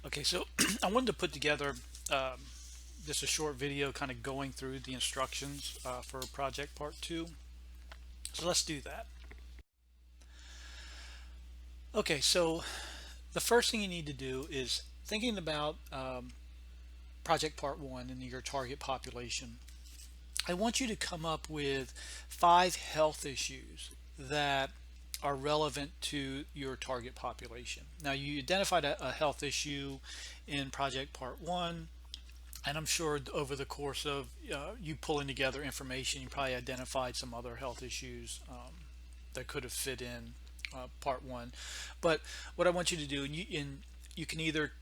Okay, so I wanted to put together um, just a short video kind of going through the instructions for project part two. So let's do that. Okay, so the first thing you need to do is thinking about project part one and your target population. I want you to come up with 5 health issues that are relevant to your target population. Now, you identified a health issue in project part one. And I'm sure over the course of you pulling together information, you probably identified some other health issues that could have fit in part one. But what I want you to do, you can either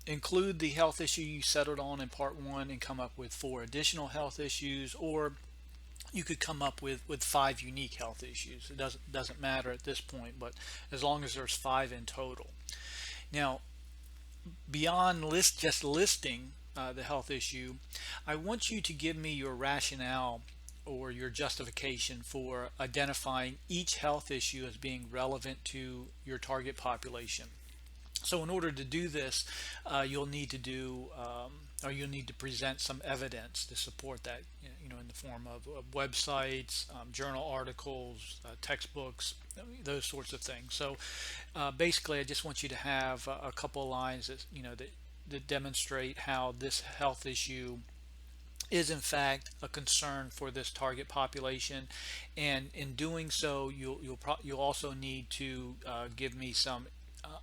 include the health issue you settled on in part one and come up with 4 additional health issues, or you could come up with 5 unique health issues. It doesn't matter at this point, but as long as there's 5 in total. Now, beyond just listing the health issue, I want you to give me your rationale or your justification for identifying each health issue as being relevant to your target population. So in order to do this, you'll need to do or you'll need to present some evidence to support that, in the form of websites, journal articles, textbooks, those sorts of things. So basically, I just want you to have a couple of lines that demonstrate how this health issue is in fact a concern for this target population, and in doing so, you'll also need to give me some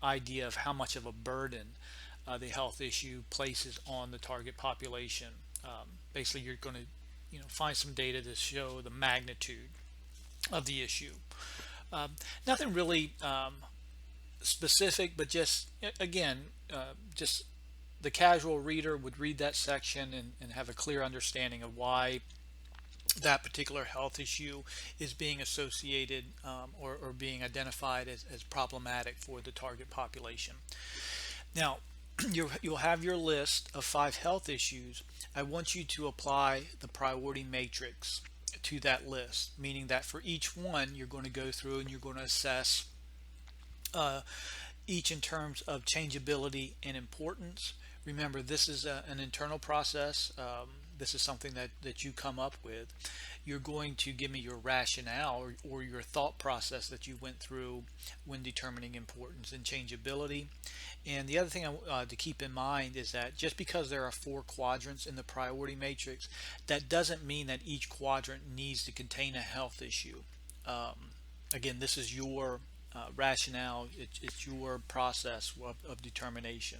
idea of how much of a burden the health issue places on the target population. Basically, you're going to find some data to show the magnitude of the issue. Um, Nothing really specific, but just again, just the casual reader would read that section and have a clear understanding of why that particular health issue is being associated or being identified as problematic for the target population. Now, you'll have your list of 5 health issues. I want you to apply the priority matrix to that list, meaning that for each one, you're going to go through and you're going to assess uh, each in terms of changeability and importance. Remember, this is an internal process. This is something that you come up with. You're going to give me your rationale or your thought process that you went through when determining importance and changeability. And the other thing to keep in mind is that just because there are 4 quadrants in the priority matrix, that doesn't mean that each quadrant needs to contain a health issue. Again, this is your rationale, it's your process of determination.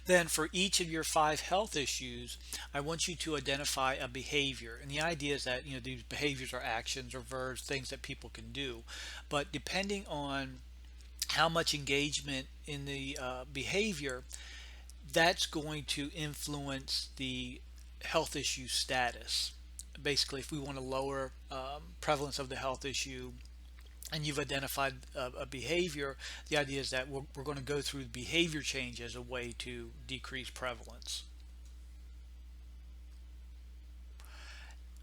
Then for each of your 5 health issues, I want you to identify a behavior. And the idea is that these behaviors are actions or verbs, things that people can do. But depending on how much engagement in the behavior, that's going to influence the health issue status. Basically, if we want to lower prevalence of the health issue, and you've identified a behavior, the idea is that we're going to go through behavior change as a way to decrease prevalence.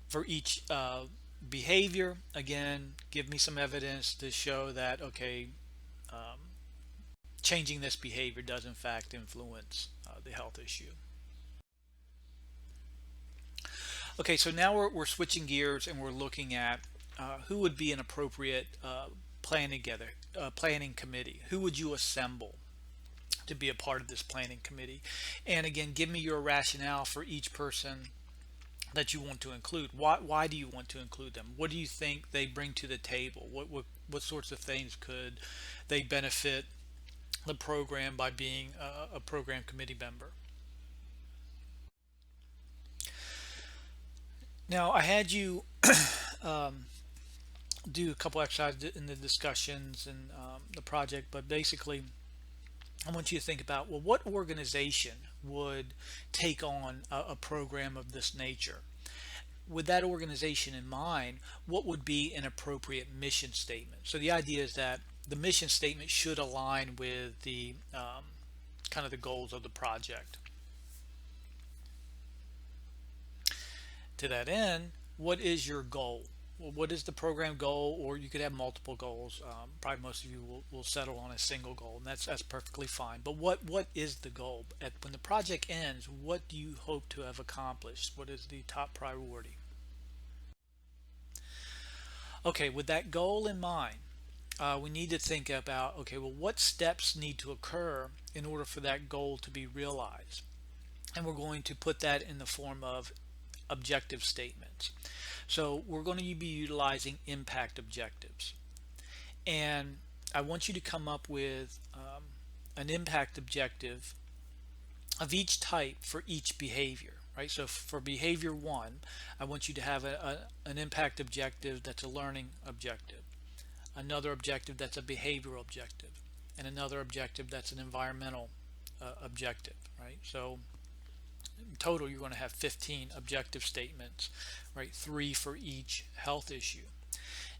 For each behavior, again, give me some evidence to show that, okay, um, changing this behavior does in fact influence the health issue. Okay, so now we're switching gears and we're looking at who would be an appropriate planning committee. Who would you assemble to be a part of this planning committee? And again, give me your rationale for each person that you want to include. Why do you want to include them? What do you think they bring to the table? What sorts of things could they benefit the program by being a program committee member? Now, I had you um, do a couple exercises in the discussions and the project, but basically, I want you to think about, well, what organization would take on a program of this nature? With that organization in mind, what would be an appropriate mission statement? So the idea is that the mission statement should align with the kind of the goals of the project. To that end, what is your goal? well, what is the program goal, or you could have multiple goals. Probably most of you will settle on a single goal, and that's perfectly fine. But what is the goal? When the project ends, what do you hope to have accomplished? What is the top priority? Okay, with that goal in mind, we need to think about, okay, well, what steps need to occur in order for that goal to be realized? And we're going to put that in the form of objective statements. So we're going to be utilizing impact objectives. And I want you to come up with an impact objective of each type for each behavior, right? So for behavior one, I want you to have an impact objective that's a learning objective, another objective that's a behavioral objective, and another objective that's an environmental objective, right? So in total, you're going to have 15 objective statements, right? 3 for each health issue.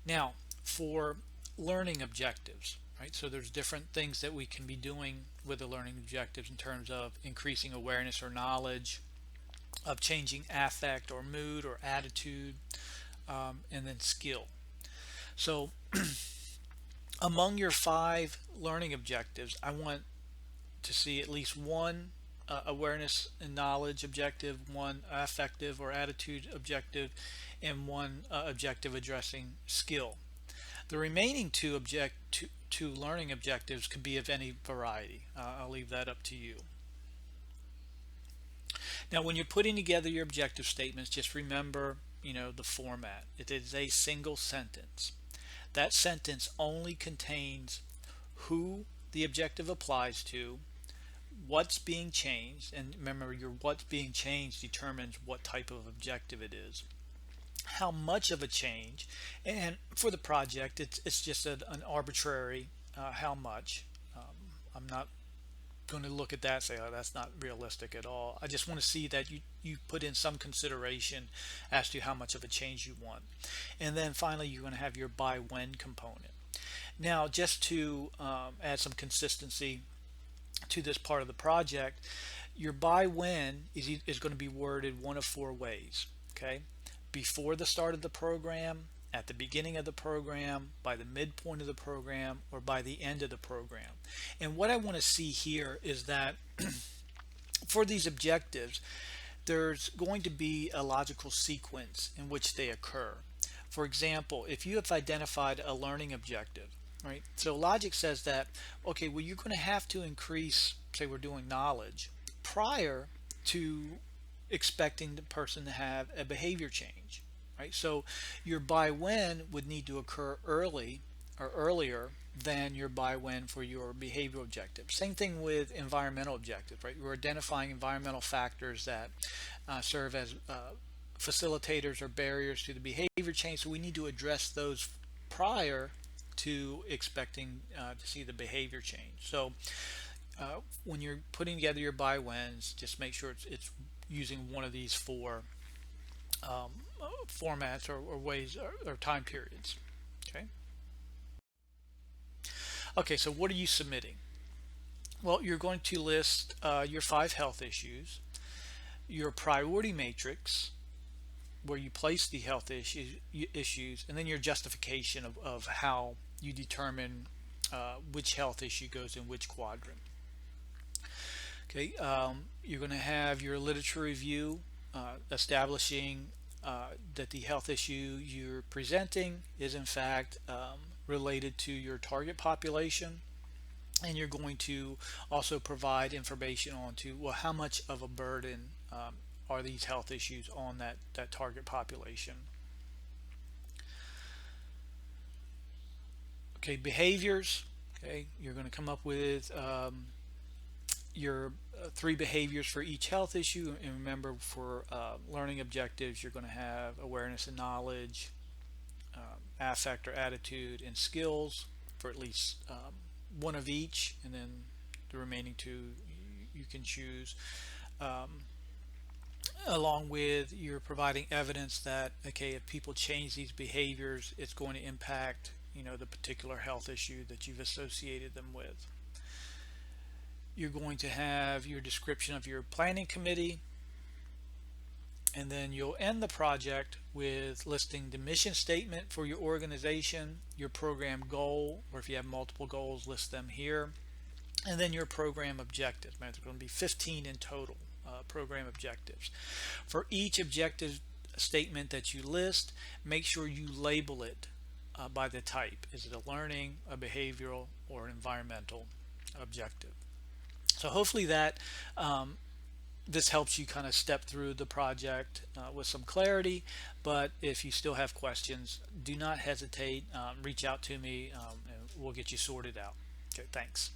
Now, for learning objectives, right? So there's different things that we can be doing with the learning objectives in terms of increasing awareness or knowledge, of changing affect or mood or attitude, and then skill. So among your 5 learning objectives, I want to see at least one awareness and knowledge objective, one affective or attitude objective, and one objective addressing skill. The remaining two learning objectives could be of any variety. I'll leave that up to you. Now, when you're putting together your objective statements, just remember, the format. It is a single sentence. That sentence only contains who the objective applies to, what's being changed, and remember, your what's being changed determines what type of objective it is, how much of a change, and for the project it's just an arbitrary how much. I'm not going to look at that and say, oh, that's not realistic at all. I just want to see that you put in some consideration as to how much of a change you want. And then finally, you're going to have your by when component. Now, just to add some consistency to this part of the project, your by when is going to be worded one of 4 ways. Okay, before the start of the program, at the beginning of the program, by the midpoint of the program, or by the end of the program. And what I want to see here is that for these objectives, there's going to be a logical sequence in which they occur. For example, if you have identified a learning objective, right? So logic says that, okay, well, you're going to have to increase, say we're doing knowledge, prior to expecting the person to have a behavior change, right? So your by when would need to occur early or earlier than your by when for your behavioral objective. Same thing with environmental objectives, right? We're identifying environmental factors that serve as facilitators or barriers to the behavior change, so we need to address those prior to expecting to see the behavior change. So when you're putting together your by whens, just make sure it's using one of these 4 formats or ways or time periods. Okay, so what are you submitting? Well, you're going to list your 5 health issues, your priority matrix, where you place the health issues, and then your justification of how you determine which health issue goes in which quadrant. Okay, you're going to have your literature review establishing that the health issue you're presenting is in fact related to your target population, and you're going to also provide information on to, well, how much of a burden are these health issues on that target population. Okay, behaviors. Okay, you're going to come up with your 3 behaviors for each health issue, and remember, for learning objectives, you're going to have awareness and knowledge, affect or attitude, and skills for at least one of each, and then the remaining 2 you can choose. Along with, you're providing evidence that, okay, if people change these behaviors, it's going to impact the particular health issue that you've associated them with. You're going to have your description of your planning committee, And then you'll end the project with listing the mission statement for your organization, your program goal, or if you have multiple goals, list them here, and then your program objectives. There's going to be 15 in total program objectives. For each objective statement that you list, make sure you label it by the type. Is it a learning, a behavioral, or an environmental objective? So hopefully that this helps you kind of step through the project with some clarity. But if you still have questions, do not hesitate. Reach out to me and we'll get you sorted out. Okay, thanks.